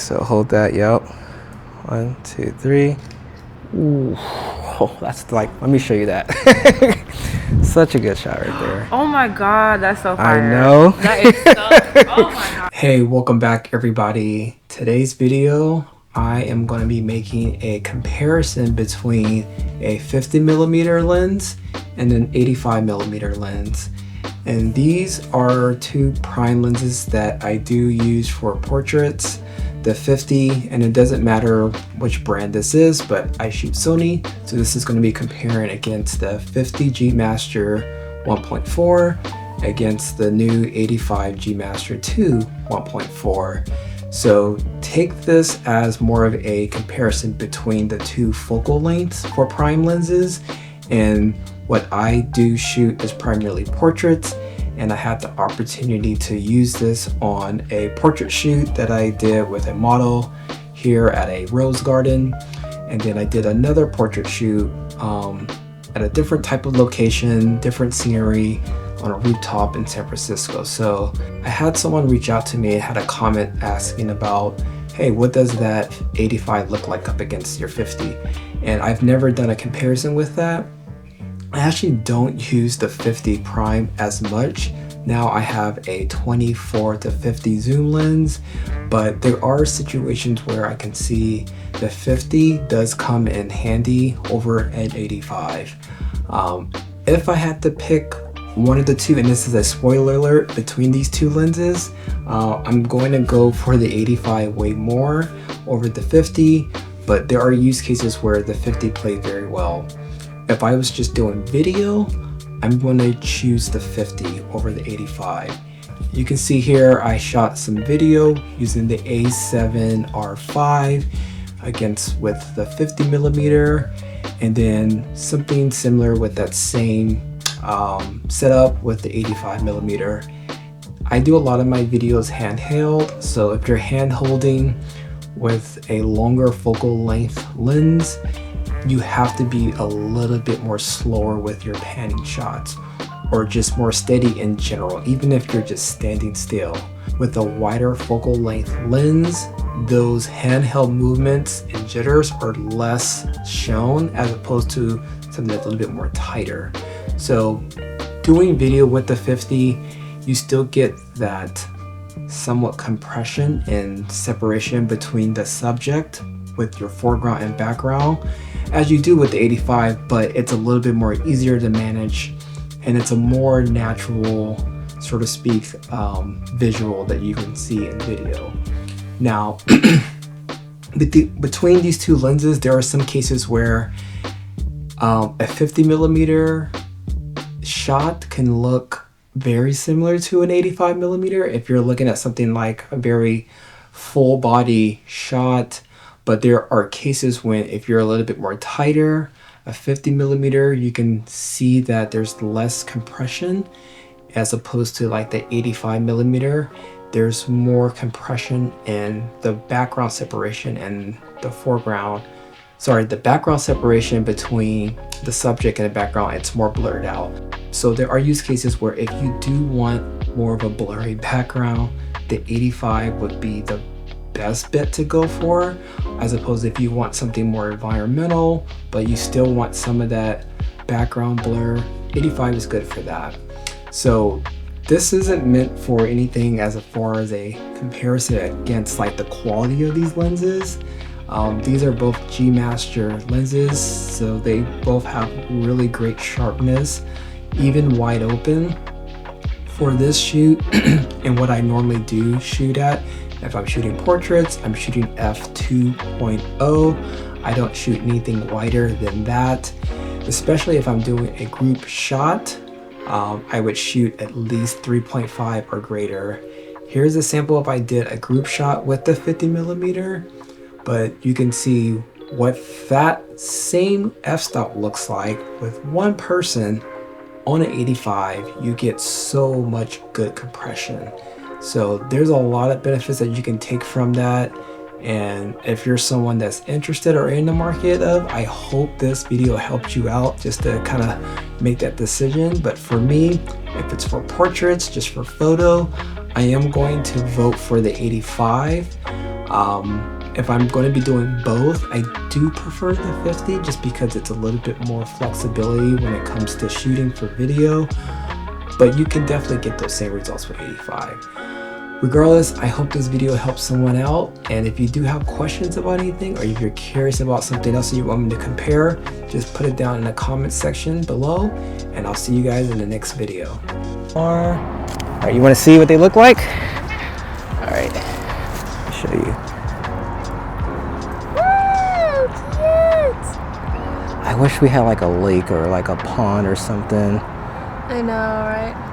So hold that, yep. 1, 2, 3. Ooh, oh, that's like, let me show you that. Such a good shot right there. Oh my god, that's so fire. I know. That is so, oh my god. Hey, welcome back everybody. Today's video, I am going to be making a comparison between a 50mm lens and an 85mm lens. And these are two prime lenses that I do use for portraits. The 50, and it doesn't matter which brand this is, but I shoot Sony, so this is going to be comparing against the 50 G Master 1.4 against the new 85 G Master 2 1.4. So take this as more of a comparison between the two focal lengths for prime lenses, and what I do shoot is primarily portraits, and I had the opportunity to use this on a portrait shoot that I did with a model here at a rose garden, and then I did another portrait shoot at a different type of location, different scenery on a rooftop in San Francisco. So I had someone reach out to me, had a comment asking about, hey, what does that 85 look like up against your 50? And I've never done a comparison with that. I actually don't use the 50 prime as much. Now I have a 24 to 50 zoom lens, but there are situations where I can see the 50 does come in handy over an 85. If I had to pick one of the two, and this is a spoiler alert between these two lenses, I'm going to go for the 85 way more over the 50, but there are use cases where the 50 plays very well. If I was just doing video, I'm going to choose the 50 over the 85. You can see here I shot some video using the A7RV with the 50mm, and then something similar with that same setup with the 85mm. I do a lot of my videos handheld, so if you're hand holding with a longer focal length lens, you have to be a little bit more slower with your panning shots, or just more steady in general, even if you're just standing still. With a wider focal length lens, those handheld movements and jitters are less shown as opposed to something that's a little bit more tighter. So doing video with the 50, you still get that somewhat compression and separation between the subject with your foreground and background as you do with the 85, but it's a little bit more easier to manage, and it's a more natural, so to speak, visual that you can see in video. Now, between these two lenses, there are some cases where a 50mm shot can look very similar to an 85mm if you're looking at something like a very full body shot. But there are cases when if you're a little bit more tighter, a 50mm, you can see that there's less compression as opposed to like the 85mm. There's more compression in the background separation and the foreground. Sorry, the background separation between the subject and the background, it's more blurred out. So there are use cases where if you do want more of a blurry background, the 85 would be the best bet to go for, as opposed to if you want something more environmental but you still want some of that background blur, 85 is good for that. So this isn't meant for anything as far as a comparison against like the quality of these lenses. These are both G Master lenses, so they both have really great sharpness, even wide open. For this shoot and what I normally do shoot at, if I'm shooting portraits, I'm shooting f2.0. I don't shoot anything wider than that. Especially if I'm doing a group shot, I would shoot at least 3.5 or greater. Here's a sample if I did a group shot with the 50mm, but you can see what that same f-stop looks like with one person on an 85. You get so much good compression. So there's a lot of benefits that you can take from that, and if you're someone that's interested or in the market of, I hope this video helped you out just to kind of make that decision. But for me, if it's for portraits, just for photo, I am going to vote for the 85. If I'm going to be doing both, I do prefer the 50 just because it's a little bit more flexibility when it comes to shooting for video, but you can definitely get those same results with 85. Regardless, I hope this video helps someone out, and if you do have questions about anything, or if you're curious about something else that you want me to compare, just put it down in the comment section below, and I'll see you guys in the next video. All right, you want to see what they look like? All right, I'll show you. Woo, cute! I wish we had like a lake or like a pond or something. I know, right?